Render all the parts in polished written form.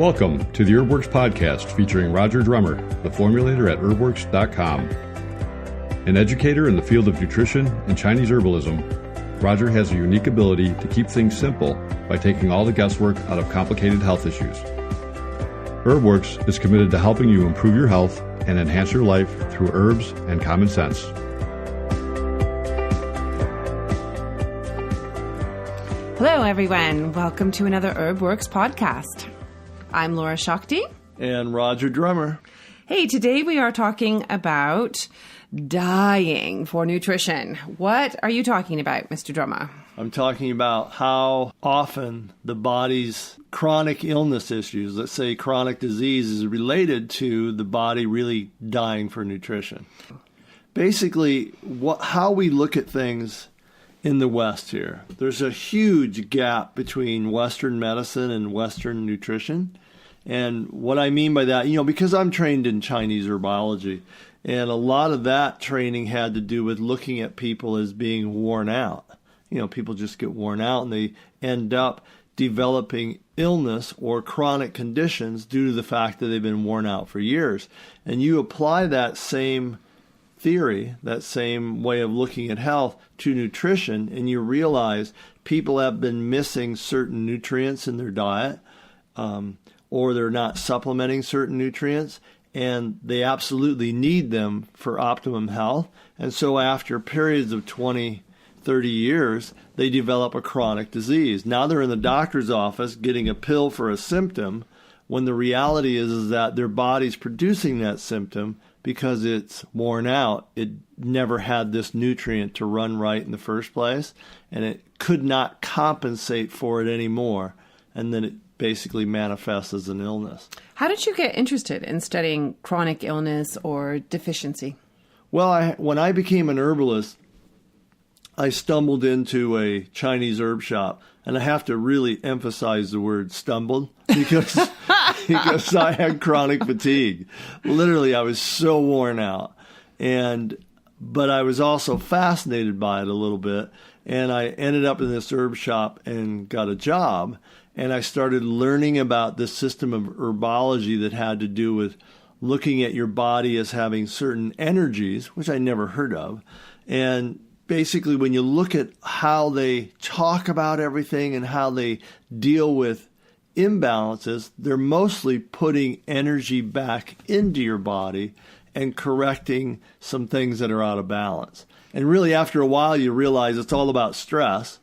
Welcome to the HerbWorks podcast featuring Roger Drummer, the formulator at herbworks.com. An educator in the field of nutrition and Chinese herbalism, Roger has a unique ability to keep things simple by taking all the guesswork out of complicated health issues. HerbWorks is committed to helping you improve your health and enhance your life through herbs and common sense. Hello, everyone. Welcome to another HerbWorks podcast. I'm Laura Shakti. And Roger Drummer. Hey, today we are talking about dying for nutrition. What are you talking about, Mr. Drummer? I'm talking about how often the body's chronic illness issues, let's say chronic disease, is related to the body really dying for nutrition. Basically, how we look at things in the West here. There's a huge gap between Western medicine and Western nutrition. And what I mean by that, because I'm trained in Chinese herbology, and a lot of that training had to do with looking at people as being worn out. People just get worn out and they end up developing illness or chronic conditions due to the fact that they've been worn out for years. And you apply that same theory, that same way of looking at health to nutrition, and you realize people have been missing certain nutrients in their diet, or they're not supplementing certain nutrients, and they absolutely need them for optimum health. And so after periods of 20, 30 years, they develop a chronic disease. Now they're in the doctor's office getting a pill for a symptom, when the reality is that their body's producing that symptom because it's worn out. It never had this nutrient to run right in the first place, and it could not compensate for it anymore, and then it basically manifests as an illness. How did you get interested in studying chronic illness or deficiency? Well, when I became an herbalist, I stumbled into a Chinese herb shop, and I have to really emphasize the word stumbled because I had chronic fatigue. Literally, I was so worn out, but I was also fascinated by it a little bit, and I ended up in this herb shop and got a job, and I started learning about this system of herbology that had to do with looking at your body as having certain energies, which I never heard of, and basically, when you look at how they talk about everything and how they deal with imbalances, they're mostly putting energy back into your body and correcting some things that are out of balance. And really, after a while, you realize it's all about stress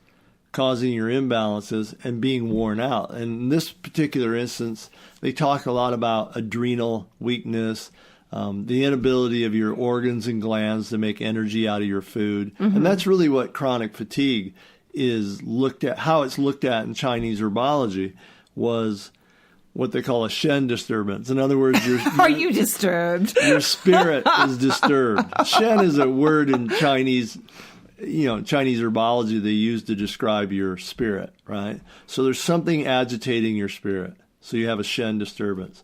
causing your imbalances and being worn out. And in this particular instance, they talk a lot about adrenal weakness, the inability of your organs and glands to make energy out of your food. Mm-hmm. And that's really what chronic fatigue is looked at. How it's looked at in Chinese herbology was what they call a Shen disturbance. In other words, are you disturbed? Your spirit is disturbed. Shen is a word in Chinese herbology they use to describe your spirit, right? So there's something agitating your spirit. So you have a Shen disturbance.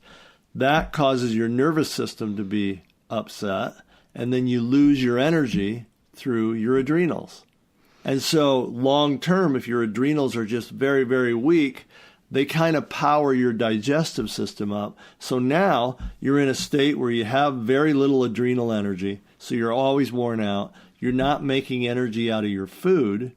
That causes your nervous system to be upset, and then you lose your energy through your adrenals. And so long term, if your adrenals are just very, very weak, they kind of power your digestive system up. So now you're in a state where you have very little adrenal energy, so you're always worn out. You're not making energy out of your food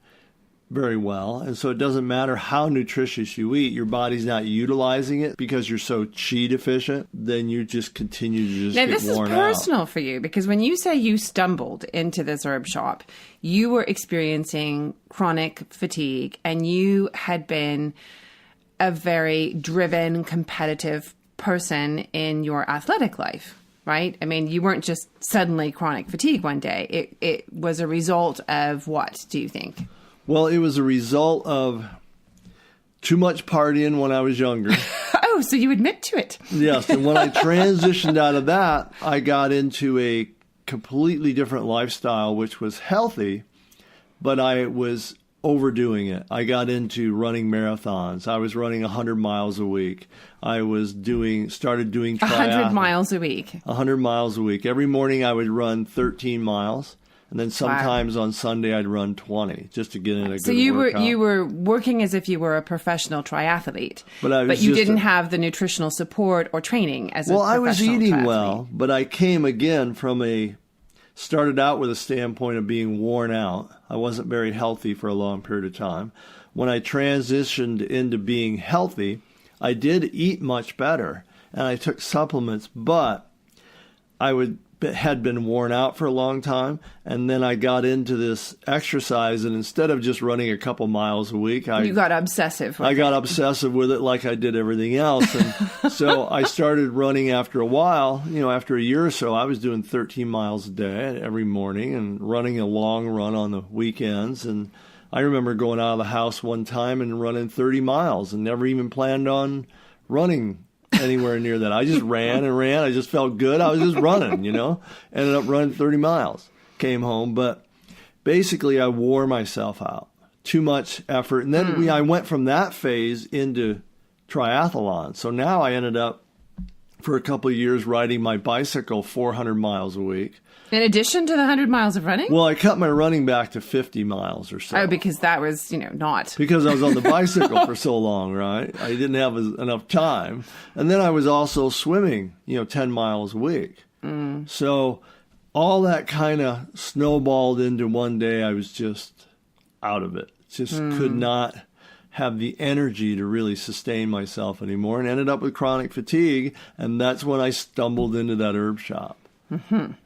very well, and so it doesn't matter how nutritious you eat, your body's not utilizing it because you're so qi deficient, then you just continue to get worn out. Now, this is personal for you, because when you say you stumbled into this herb shop, you were experiencing chronic fatigue, and you had been a very driven, competitive person in your athletic life, right? I mean, you weren't just suddenly chronic fatigue one day. It was a result of what, do you think? Well, it was a result of too much partying when I was younger. Oh, so you admit to it. Yes, and when I transitioned out of that, I got into a completely different lifestyle, which was healthy, but I was overdoing it. I got into running marathons. I was running 100 miles a week. I was started doing triathlon. 100 miles a week. 100 miles a week. Every morning I would run 13 miles. And then sometimes on Sunday I'd run 20 just to get in a good So you workout. were working as if you were a professional triathlete, but you didn't have the nutritional support or training as a professional I was eating triathlete. well, but I came again from started out with a standpoint of being worn out. I wasn't very healthy for a long period of time. When I transitioned into being healthy, I did eat much better, and I took supplements, but had been worn out for a long time, and then I got into this exercise, and instead of just running a couple miles a week, you got obsessive. I got obsessive with it like I did everything else, and so I started running after a while. After a year or so, I was doing 13 miles a day every morning and running a long run on the weekends. And I remember going out of the house one time and running 30 miles and never even planned on running anywhere near that. I just ran and ran. I just felt good. I was just running, Ended up running 30 miles. Came home, but basically I wore myself out. Too much effort. And then I went from that phase into triathlon. So now I ended up for a couple of years riding my bicycle 400 miles a week. In addition to the 100 miles of running? Well, I cut my running back to 50 miles or so. Oh, because that was, not. Because I was on the bicycle for so long, right? I didn't have enough time. And then I was also swimming, 10 miles a week. So all that kind of snowballed into one day. I was just out of it. Just could not have the energy to really sustain myself anymore, and ended up with chronic fatigue. And that's when I stumbled into that herb shop.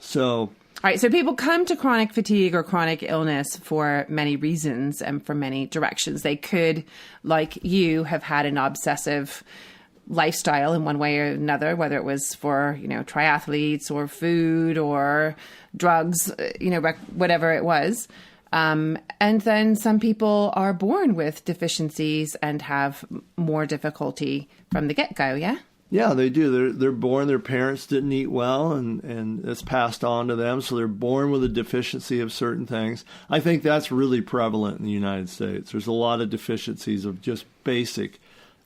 So, all right. So people come to chronic fatigue or chronic illness for many reasons and for many directions. They could, like you, have had an obsessive lifestyle in one way or another, whether it was for, triathletes or food or drugs, whatever it was. And then some people are born with deficiencies and have more difficulty from the get-go. Yeah. Yeah, they do. They're born, their parents didn't eat well, and it's passed on to them. So they're born with a deficiency of certain things. I think that's really prevalent in the United States. There's a lot of deficiencies of just basic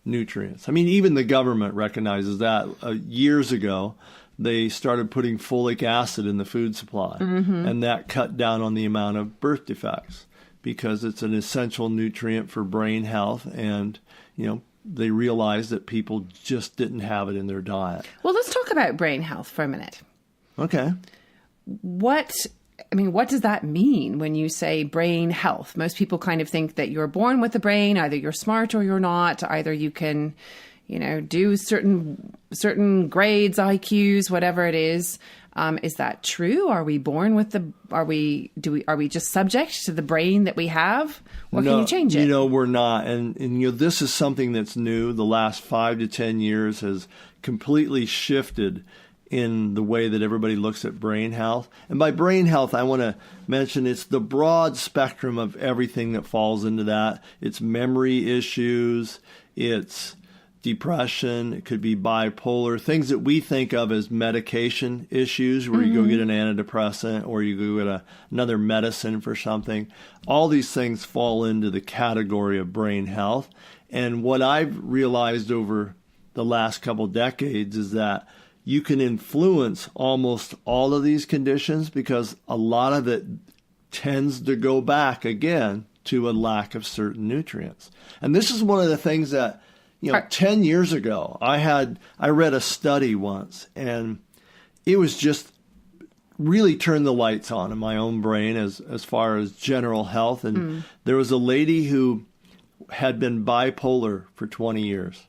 nutrients. I mean, even the government recognizes that. Years ago, they started putting folic acid in the food supply, and that cut down on the amount of birth defects because it's an essential nutrient for brain health, and, they realized that people just didn't have it in their diet. Well, let's talk about brain health for a minute. Okay. What does that mean when you say brain health? Most people kind of think that you're born with the brain, either you're smart or you're not, either you can, do certain grades, IQs, whatever it is. Is that true? Are we born with are we just subject to the brain that we have? Or can you change it? We're not. And this is something that's new. The last 5 to 10 years has completely shifted in the way that everybody looks at brain health. And by brain health, I want to mention it's the broad spectrum of everything that falls into that. It's memory issues, it's depression, it could be bipolar, things that we think of as medication issues where you go get an antidepressant or you go get another medicine for something. All these things fall into the category of brain health. And what I've realized over the last couple decades is that you can influence almost all of these conditions because a lot of it tends to go back again to a lack of certain nutrients. And this is one of the things that 10 years ago, I read a study once, and it was just really turned the lights on in my own brain as far as general health. And there was a lady who had been bipolar for 20 years,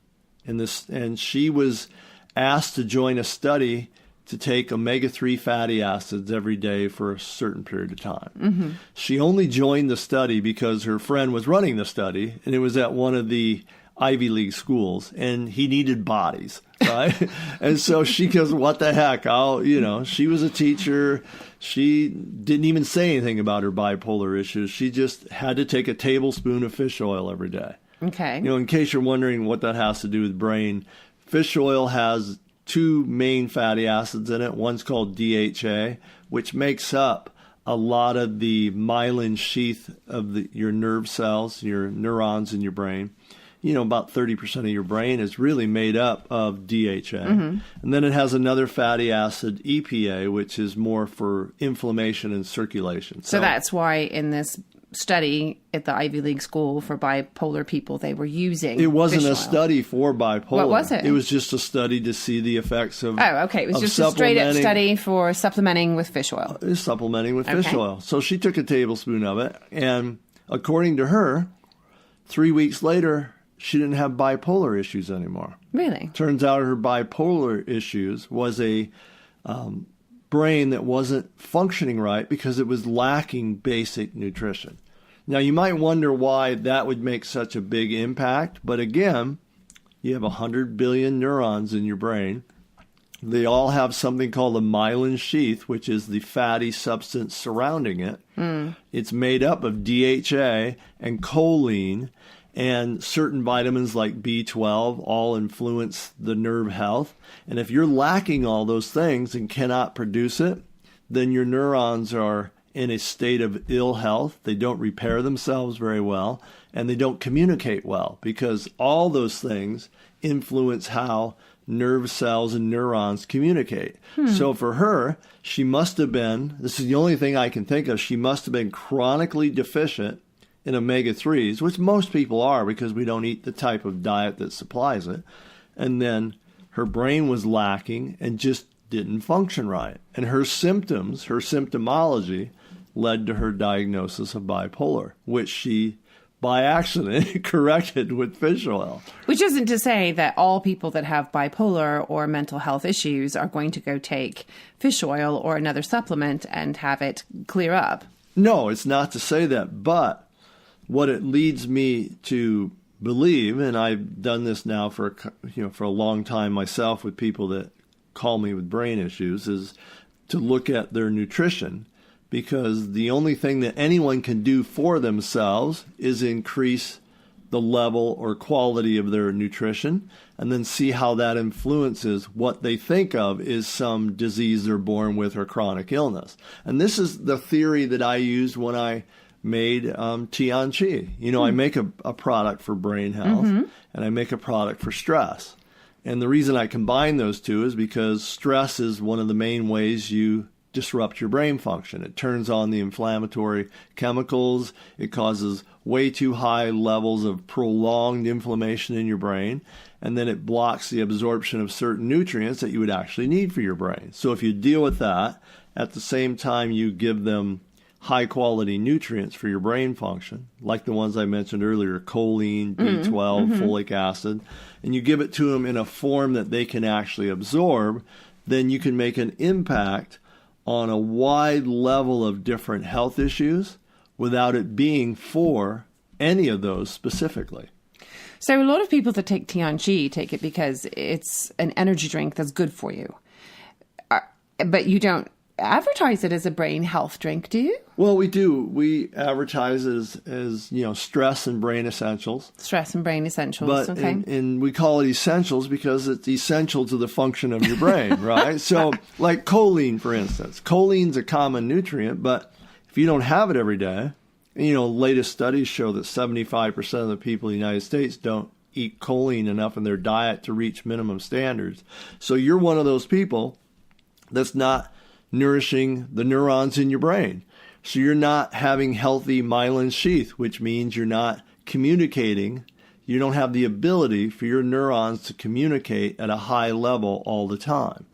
and she was asked to join a study to take omega-3 fatty acids every day for a certain period of time. She only joined the study because her friend was running the study, and it was at one of the Ivy League schools, and he needed bodies, right? And so she goes, what the heck? She was a teacher. She didn't even say anything about her bipolar issues. She just had to take a tablespoon of fish oil every day. Okay. In case you're wondering what that has to do with brain, fish oil has 2 main fatty acids in it. One's called DHA, which makes up a lot of the myelin sheath of your nerve cells, your neurons in your brain. about 30% of your brain is really made up of DHA. And then it has another fatty acid, EPA, which is more for inflammation and circulation. So that's why in this study at the Ivy League school for bipolar people, they were using It wasn't fish a oil. study for bipolar. What was it? It was just a study to see the effects of Oh, okay. It was just a straight-up study for supplementing with fish oil. Supplementing with fish oil. So she took a tablespoon of it, and according to her, 3 weeks later, she didn't have bipolar issues anymore. Really? Turns out her bipolar issues was a brain that wasn't functioning right because it was lacking basic nutrition. Now, you might wonder why that would make such a big impact, but again, you have 100 billion neurons in your brain. They all have something called a myelin sheath, which is the fatty substance surrounding it. It's made up of DHA and choline, and certain vitamins like B12 all influence the nerve health. And if you're lacking all those things and cannot produce it, then your neurons are in a state of ill health. They don't repair themselves very well, and they don't communicate well, because all those things influence how nerve cells and neurons communicate. So for her, she must have been, this is the only thing I can think of, she must have been chronically deficient in omega-3s, which most people are because we don't eat the type of diet that supplies it. And then her brain was lacking and just didn't function right. And her symptoms, her symptomology, led to her diagnosis of bipolar, which she, by accident, corrected with fish oil. Which isn't to say that all people that have bipolar or mental health issues are going to go take fish oil or another supplement and have it clear up. No, it's not to say that. But what it leads me to believe, and I've done this now for a long time myself with people that call me with brain issues, is to look at their nutrition. Because the only thing that anyone can do for themselves is increase the level or quality of their nutrition and then see how that influences what they think of is some disease they're born with or chronic illness. And this is the theory that I used when I made TianChi. I make a product for brain health and I make a product for stress. And the reason I combine those two is because stress is one of the main ways you disrupt your brain function. It turns on the inflammatory chemicals. It causes way too high levels of prolonged inflammation in your brain. And then it blocks the absorption of certain nutrients that you would actually need for your brain. So if you deal with that, at the same time you give them high quality nutrients for your brain function, like the ones I mentioned earlier, choline, B12, folic acid, and you give it to them in a form that they can actually absorb, then you can make an impact on a wide level of different health issues without it being for any of those specifically. So a lot of people that take TianChi take it because it's an energy drink that's good for you. But you don't advertise it as a brain health drink, do you? Well, we do. We advertise as stress and brain essentials. Stress and brain essentials, but okay. And we call it essentials because it's essential to the function of your brain, right? So like choline, for instance. Choline's a common nutrient, but if you don't have it every day, latest studies show that 75% of the people in the United States don't eat choline enough in their diet to reach minimum standards. So you're one of those people that's not nourishing the neurons in your brain. So you're not having healthy myelin sheath, which means you're not communicating. You don't have the ability for your neurons to communicate at a high level all the time.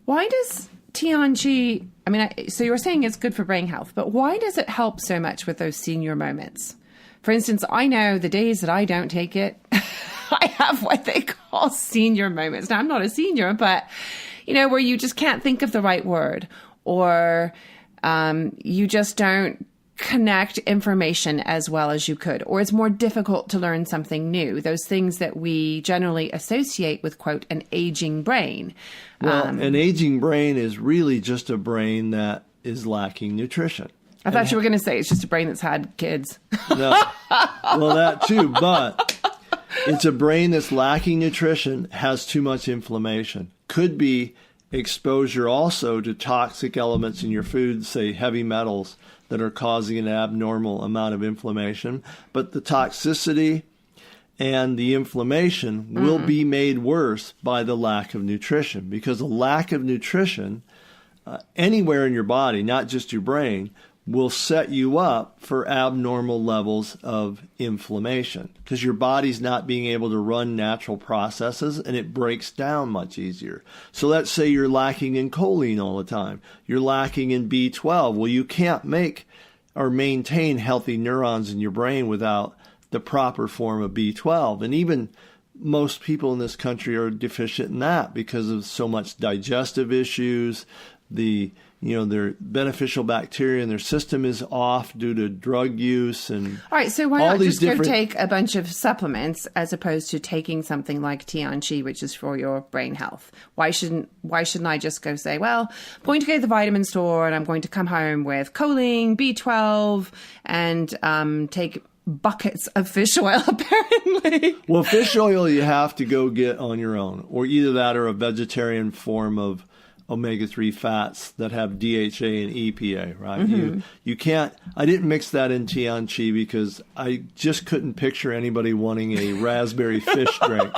Why does TianChi, so you were saying it's good for brain health, but why does it help so much with those senior moments? For instance, I know the days that I don't take it, I have what they call senior moments. Now, I'm not a senior, but where you just can't think of the right word, or you just don't connect information as well as you could, or it's more difficult to learn something new. Those things that we generally associate with, quote, an aging brain. Well, an aging brain is really just a brain that is lacking nutrition. I thought you were going to say it's just a brain that's had kids. No. Well, that too, but it's a brain that's lacking nutrition, has too much inflammation. Could be exposure also to toxic elements in your food, say heavy metals that are causing an abnormal amount of inflammation. But the toxicity and the inflammation will be made worse by the lack of nutrition, because a lack of nutrition anywhere in your body, not just your brain, will set you up for abnormal levels of inflammation, because your body's not being able to run natural processes and it breaks down much easier. So let's say you're lacking in choline all the time. You're lacking in B12. Well, you can't make or maintain healthy neurons in your brain without the proper form of B12. And even most people in this country are deficient in that because of so much digestive issues. Their beneficial bacteria in their system is off due to drug use and all right. So why not just go take a bunch of supplements as opposed to taking something like TianChi, which is for your brain health? Why shouldn't I just go say, well, I'm going to go to the vitamin store and I'm going to come home with choline, B12, and take buckets of fish oil, apparently. Well, fish oil you have to go get on your own, or either that or a vegetarian form of omega-3 fats that have DHA and EPA, right? Mm-hmm. You can't, I didn't mix that in TianChi because I just couldn't picture anybody wanting a raspberry fish drink.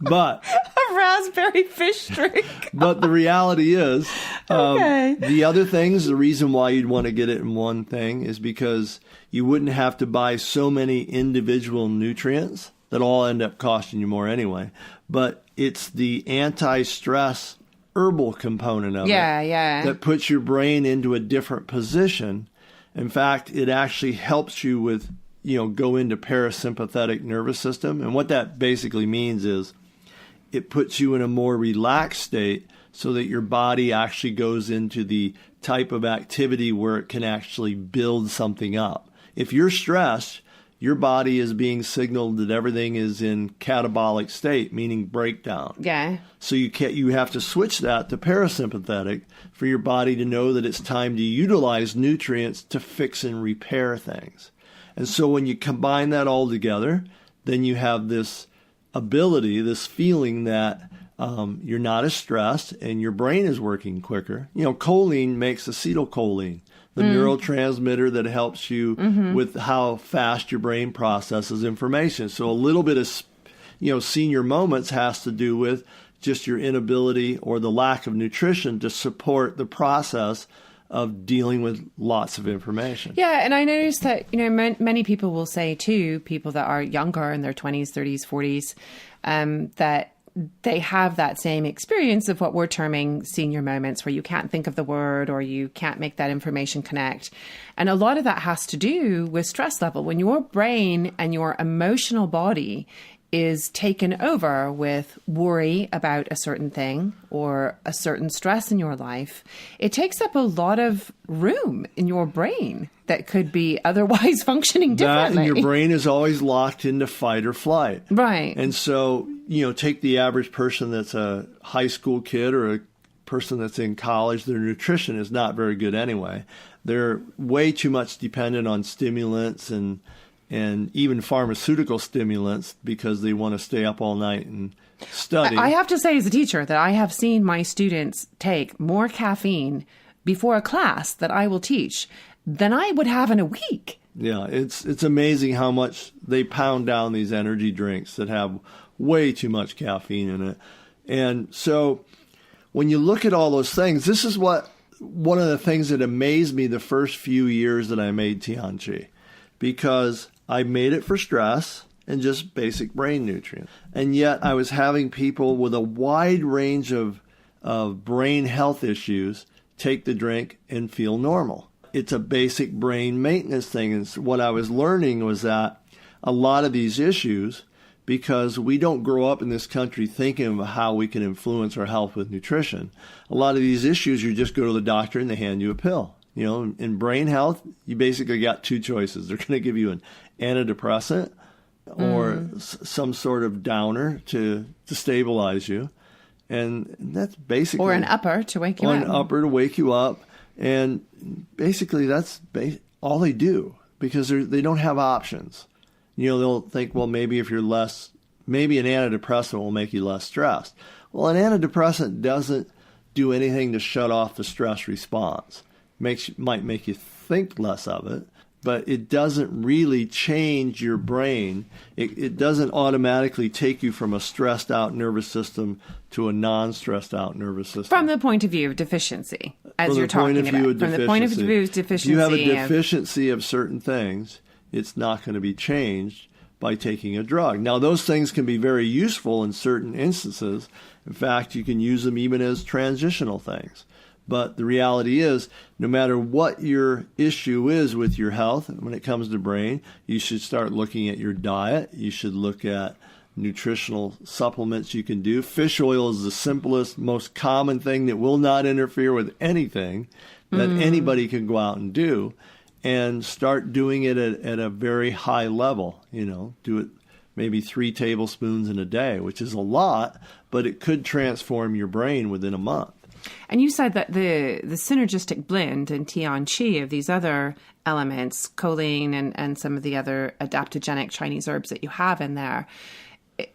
But a raspberry fish drink. But the reality is, okay. The other things, the reason why you'd want to get it in one thing is because you wouldn't have to buy so many individual nutrients that all end up costing you more anyway. But it's the anti-stress herbal component of it that puts your brain into a different position. In fact, it actually helps you with, go into parasympathetic nervous system. And what that basically means is it puts you in a more relaxed state so that your body actually goes into the type of activity where it can actually build something up. If you're stressed, your body is being signaled that everything is in catabolic state, meaning breakdown. Yeah. So you have to switch that to parasympathetic for your body to know that it's time to utilize nutrients to fix and repair things. And so when you combine that all together, then you have this ability, this feeling that you're not as stressed and your brain is working quicker. Choline makes acetylcholine, the neurotransmitter that helps you with how fast your brain processes information. So a little bit of, senior moments has to do with just your inability or the lack of nutrition to support the process of dealing with lots of information. Yeah, and I noticed that, many people will say too, people that are younger in their 20s, 30s, 40s, that they have that same experience of what we're terming senior moments, where you can't think of the word or you can't make that information connect. And a lot of that has to do with stress level. When your brain and your emotional body is taken over with worry about a certain thing or a certain stress in your life, it takes up a lot of room in your brain that could be otherwise functioning differently. That, and your brain is always locked into fight or flight. Right. And so, take the average person that's a high school kid or a person that's in college, their nutrition is not very good anyway. They're way too much dependent on stimulants and even pharmaceutical stimulants because they want to stay up all night and study. I have to say as a teacher that I have seen my students take more caffeine before a class that I will teach than I would have in a week. Yeah, it's amazing how much they pound down these energy drinks that have way too much caffeine in it. And so when you look at all those things, this is one of the things that amazed me the first few years that I made TianChi, because I made it for stress and just basic brain nutrients. And yet I was having people with a wide range of brain health issues take the drink and feel normal. It's a basic brain maintenance thing. And what I was learning was that a lot of these issues, because we don't grow up in this country thinking of how we can influence our health with nutrition, a lot of these issues, you just go to the doctor and they hand you a pill. In brain health, you basically got two choices. They're going to give you an antidepressant or some sort of downer to stabilize you. And that's basically... Or an upper to wake you up. Or an upper to wake you up. And basically that's all they do, because they don't have options. They'll think, well, maybe if you're maybe an antidepressant will make you less stressed. Well, an antidepressant doesn't do anything to shut off the stress response. Might make you think less of it, but it doesn't really change your brain. It doesn't automatically take you from a stressed out nervous system to a non-stressed out nervous system. From the point of view of deficiency, as you're talking about. From the point of view of deficiency. If you have a deficiency of certain things, it's not going to be changed by taking a drug. Now, those things can be very useful in certain instances. In fact, you can use them even as transitional things. But the reality is, no matter what your issue is with your health, when it comes to brain, you should start looking at your diet. You should look at nutritional supplements you can do. Fish oil is the simplest, most common thing that will not interfere with anything that anybody can go out and do, and start doing it at a very high level. Do it maybe 3 tablespoons in a day, which is a lot, but it could transform your brain within a month. And you said that the synergistic blend in TianChi of these other elements, choline and some of the other adaptogenic Chinese herbs that you have in there,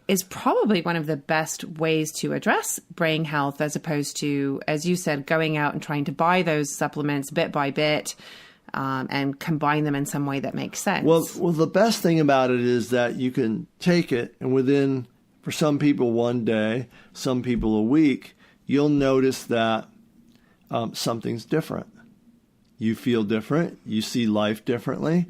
is probably one of the best ways to address brain health, as opposed to, as you said, going out and trying to buy those supplements bit by bit and combine them in some way that makes sense. Well, the best thing about it is that you can take it, and within, for some people, 1 day, some people a week, you'll notice that something's different. You feel different. You see life differently.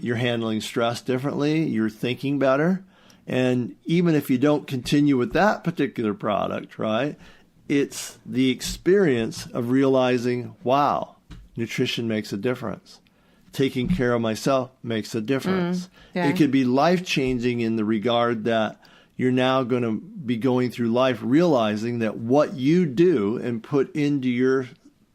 You're handling stress differently. You're thinking better. And even if you don't continue with that particular product, right, it's the experience of realizing, wow, nutrition makes a difference. Taking care of myself makes a difference. Yeah. It could be life-changing in the regard that you're now going to be going through life realizing that what you do and put into your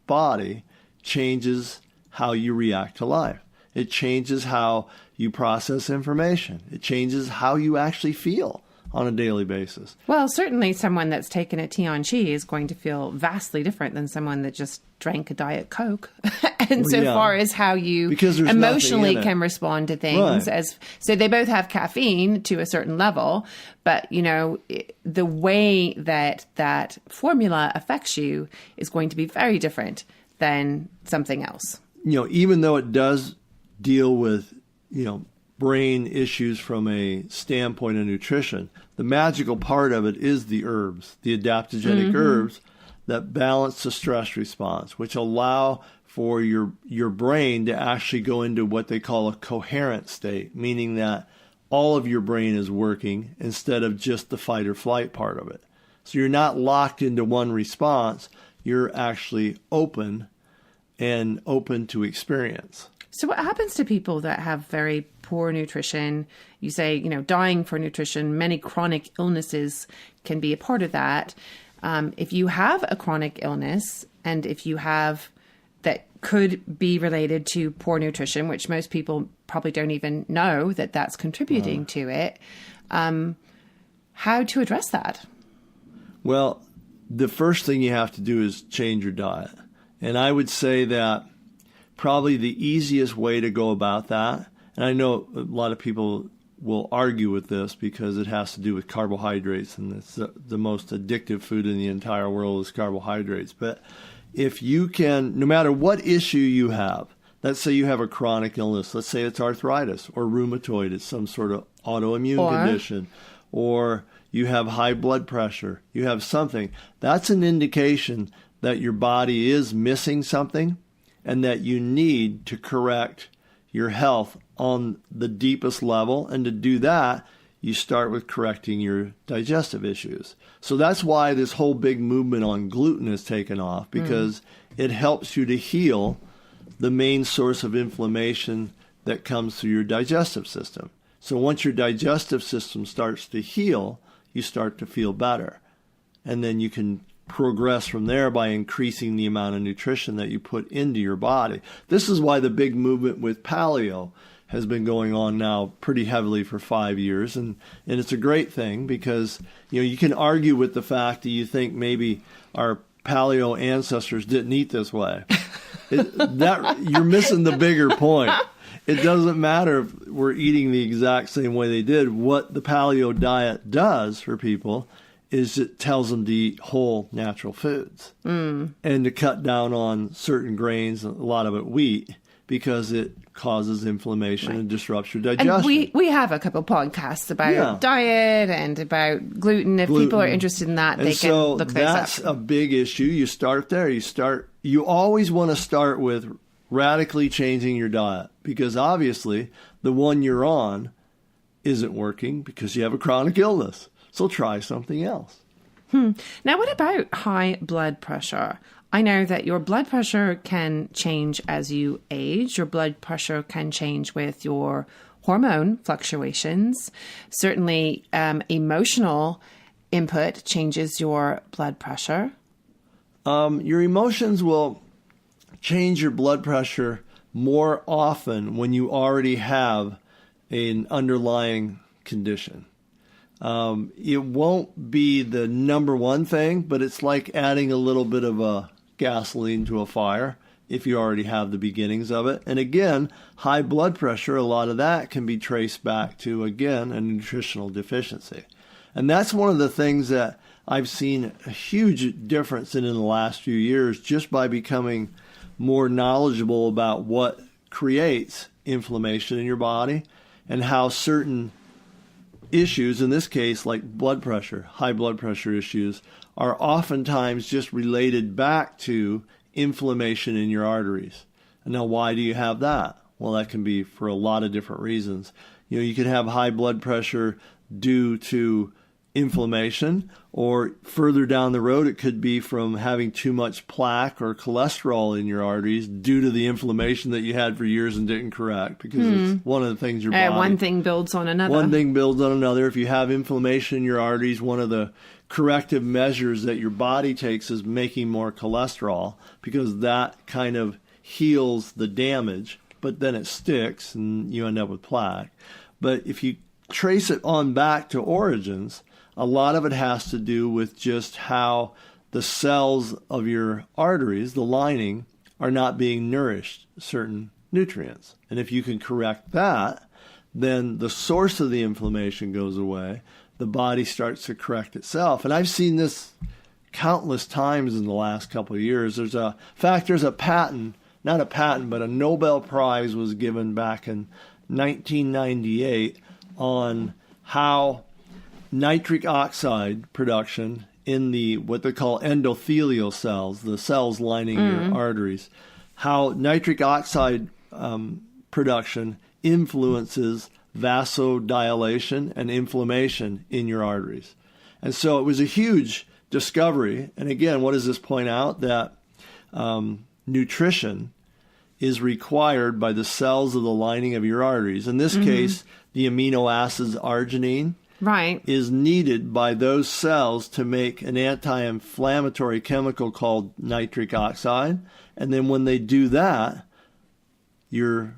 body changes how you react to life. It changes how you process information. It changes how you actually feel on a daily basis. Well, certainly someone that's taken a TianChi is going to feel vastly different than someone that just drank a Diet Coke. And far as how you emotionally can respond to things. Right. So they both have caffeine to a certain level, but, the way that formula affects you is going to be very different than something else. Even though it does deal with, brain issues from a standpoint of nutrition, the magical part of it is the herbs, the adaptogenic herbs that balance the stress response, which allow for your brain to actually go into what they call a coherent state, meaning that all of your brain is working instead of just the fight or flight part of it. So you're not locked into one response. You're actually open to experience. So what happens to people that have very poor nutrition? You say, dying for nutrition, many chronic illnesses can be a part of that. If you have a chronic illness, and if you have that could be related to poor nutrition, which most people probably don't even know that that's contributing to it, how to address that? Well, the first thing you have to do is change your diet. And I would say that probably the easiest way to go about that, and I know a lot of people will argue with this because it has to do with carbohydrates, and it's the most addictive food in the entire world is carbohydrates. But if you can, no matter what issue you have, let's say you have a chronic illness, let's say it's arthritis or rheumatoid, it's some sort of autoimmune condition, or you have high blood pressure, you have something, that's an indication that your body is missing something and that you need to correct your health on the deepest level. And to do that, you start with correcting your digestive issues. So that's why this whole big movement on gluten has taken off, because it helps you to heal the main source of inflammation that comes through your digestive system. So once your digestive system starts to heal, you start to feel better. And then you can progress from there by increasing the amount of nutrition that you put into your body. This is why the big movement with paleo has been going on now pretty heavily for 5 years. And it's a great thing because, you can argue with the fact that you think maybe our paleo ancestors didn't eat this way. You're missing the bigger point. It doesn't matter if we're eating the exact same way they did. What the paleo diet does for people is it tells them to eat whole natural foods and to cut down on certain grains, a lot of it wheat, because it causes inflammation and disrupts your digestion. And we have a couple podcasts about diet and about gluten. If people are interested in that, they can look those up. That's a big issue. You start there. You always want to start with radically changing your diet, because obviously the one you're on isn't working because you have a chronic illness. So try something else. Now, what about high blood pressure? I know that your blood pressure can change as you age. Your blood pressure can change with your hormone fluctuations. Certainly, emotional input changes your blood pressure. Your emotions will change your blood pressure more often when you already have an underlying condition. It won't be the number one thing, but it's like adding a little bit of a gasoline to a fire if you already have the beginnings of it. And again, high blood pressure, a lot of that can be traced back to, again, a nutritional deficiency. And that's one of the things that I've seen a huge difference in the last few years, just by becoming more knowledgeable about what creates inflammation in your body and how certain issues, in this case, like blood pressure, high blood pressure issues, are oftentimes just related back to inflammation in your arteries. And now, why do you have that? Well, that can be for a lot of different reasons. You could have high blood pressure due to inflammation, or further down the road, it could be from having too much plaque or cholesterol in your arteries due to the inflammation that you had for years and didn't correct, because it's one of the things your body... One thing builds on another. One thing builds on another. If you have inflammation in your arteries, one of the corrective measures that your body takes is making more cholesterol, because that kind of heals the damage, but then it sticks and you end up with plaque. But if you trace it on back to origins, a lot of it has to do with just how the cells of your arteries, the lining, are not being nourished certain nutrients. And if you can correct that, then the source of the inflammation goes away. The body starts to correct itself. And I've seen this countless times in the last couple of years. There's a patent, not a patent, but a Nobel Prize was given back in 1998 on how nitric oxide production in the what they call endothelial cells, the cells lining your arteries, how nitric oxide production influences vasodilation and inflammation in your arteries. And so it was a huge discovery. And again, what does this point out? That nutrition is required by the cells of the lining of your arteries. In this case, the amino acids arginine is needed by those cells to make an anti-inflammatory chemical called nitric oxide. And then when they do that, your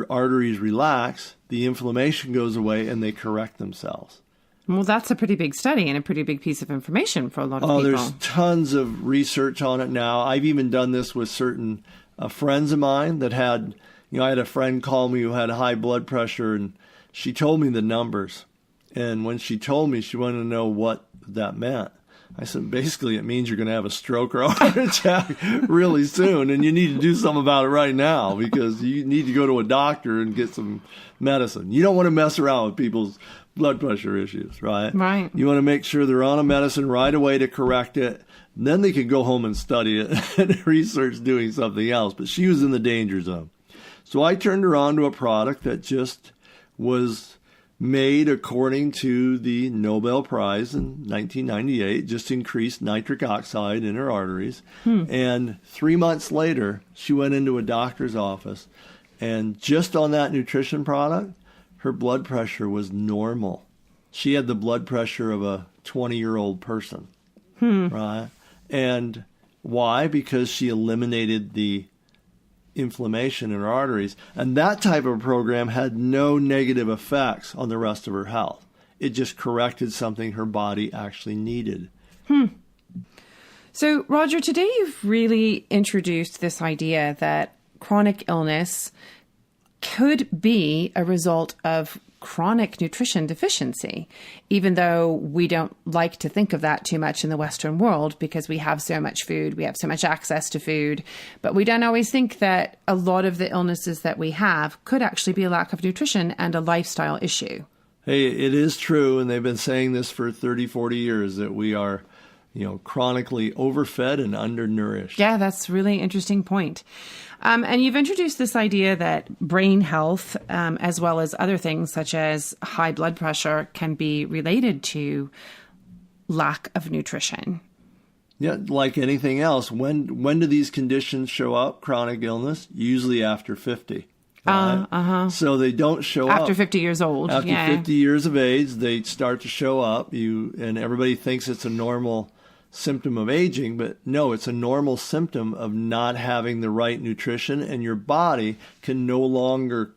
arteries relax, the inflammation goes away, and they correct themselves. Well, that's a pretty big study and a pretty big piece of information for a lot of people. There's tons of research on it now. I've even done this with certain friends of mine that had, I had a friend call me who had high blood pressure, and she told me the numbers. And when she told me, she wanted to know what that meant. I said, basically, it means you're going to have a stroke or a heart attack really soon, and you need to do something about it right now, because you need to go to a doctor and get some medicine. You don't want to mess around with people's blood pressure issues, right? Right. You want to make sure they're on a medicine right away to correct it. Then they can go home and study it and research doing something else. But she was in the danger zone. So I turned her on to a product that just was made according to the Nobel Prize in 1998, just increased nitric oxide in her arteries. And 3 months later, she went into a doctor's office, and just on that nutrition product, her blood pressure was normal. She had the blood pressure of a 20-year-old person, right? And why? Because she eliminated the inflammation in her arteries. And that type of program had no negative effects on the rest of her health. It just corrected something her body actually needed. So, Roger, today you've really introduced this idea that chronic illness could be a result of chronic nutrition deficiency, even though we don't like to think of that too much in the Western world because we have so much food, we have so much access to food, but we don't always think that a lot of the illnesses that we have could actually be a lack of nutrition and a lifestyle issue. Hey, it is true, and they've been saying this for 30, 40 years, that we are, chronically overfed and undernourished. Yeah, that's a really interesting point. And you've introduced this idea that brain health, as well as other things such as high blood pressure, can be related to lack of nutrition. Yeah, like anything else. When do these conditions show up, chronic illness? Usually after 50. Right? So they don't show up. After 50 years old. After 50 years of age, they start to show up. And everybody thinks it's a normal symptom of aging, but no, it's a normal symptom of not having the right nutrition, and your body can no longer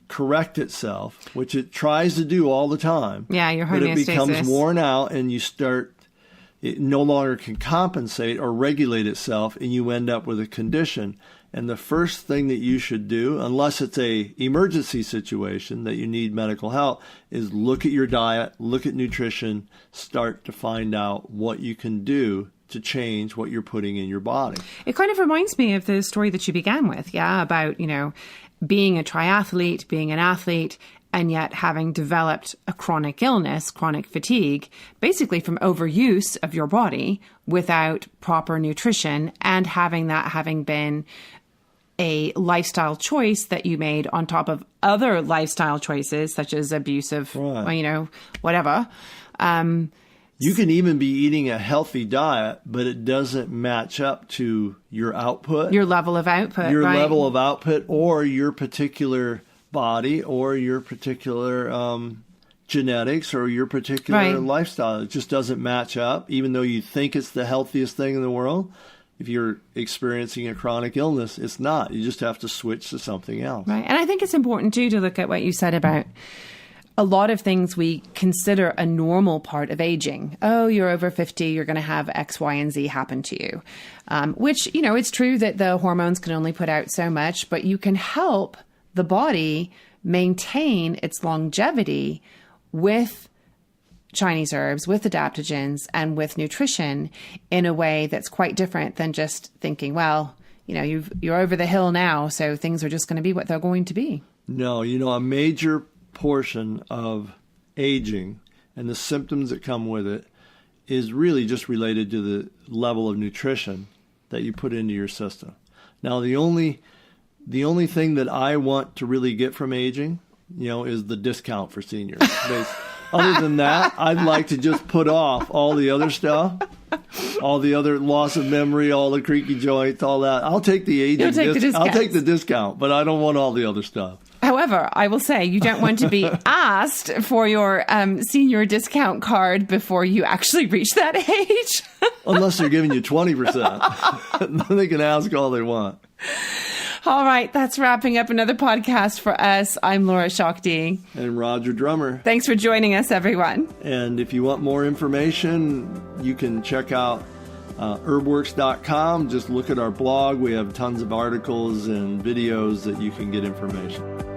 correct itself, which it tries to do all the time. Yeah, your homeostasis. But it becomes worn out, and it no longer can compensate or regulate itself, and you end up with a condition. And the first thing that you should do, unless it's a emergency situation that you need medical help, is look at your diet, look at nutrition, start to find out what you can do to change what you're putting in your body. It kind of reminds me of the story that you began with, about, being a triathlete, being an athlete, and yet having developed a chronic illness, chronic fatigue, basically from overuse of your body without proper nutrition, and having been a lifestyle choice that you made on top of other lifestyle choices, such as abusive, whatever. You can even be eating a healthy diet, but it doesn't match up to your output. Your level of output, Your right? level of output, or your particular body, or your particular genetics, or your particular lifestyle. It just doesn't match up, even though you think it's the healthiest thing in the world. If you're experiencing a chronic illness, it's not. You just have to switch to something else. Right. And I think it's important, too, to look at what you said about a lot of things we consider a normal part of aging. Oh, you're over 50, you're going to have X, Y, and Z happen to you. Which, it's true that the hormones can only put out so much, but you can help the body maintain its longevity with Chinese herbs, with adaptogens, and with nutrition in a way that's quite different than just thinking, well, you're over the hill now, so things are just going to be what they're going to be. No, a major portion of aging and the symptoms that come with it is really just related to the level of nutrition that you put into your system. Now, the only thing that I want to really get from aging, is the discount for seniors. Other than that, I'd like to just put off all the other stuff, all the other loss of memory, all the creaky joints, all that. I'll take the aging. I'll take the discount, but I don't want all the other stuff. However, I will say you don't want to be asked for your senior discount card before you actually reach that age. Unless they're giving you 20%. Then they can ask all they want. All right, that's wrapping up another podcast for us. I'm Laura Shakti. And Roger Drummer. Thanks for joining us, everyone. And if you want more information, you can check out herbworks.com. Just look at our blog. We have tons of articles and videos that you can get information.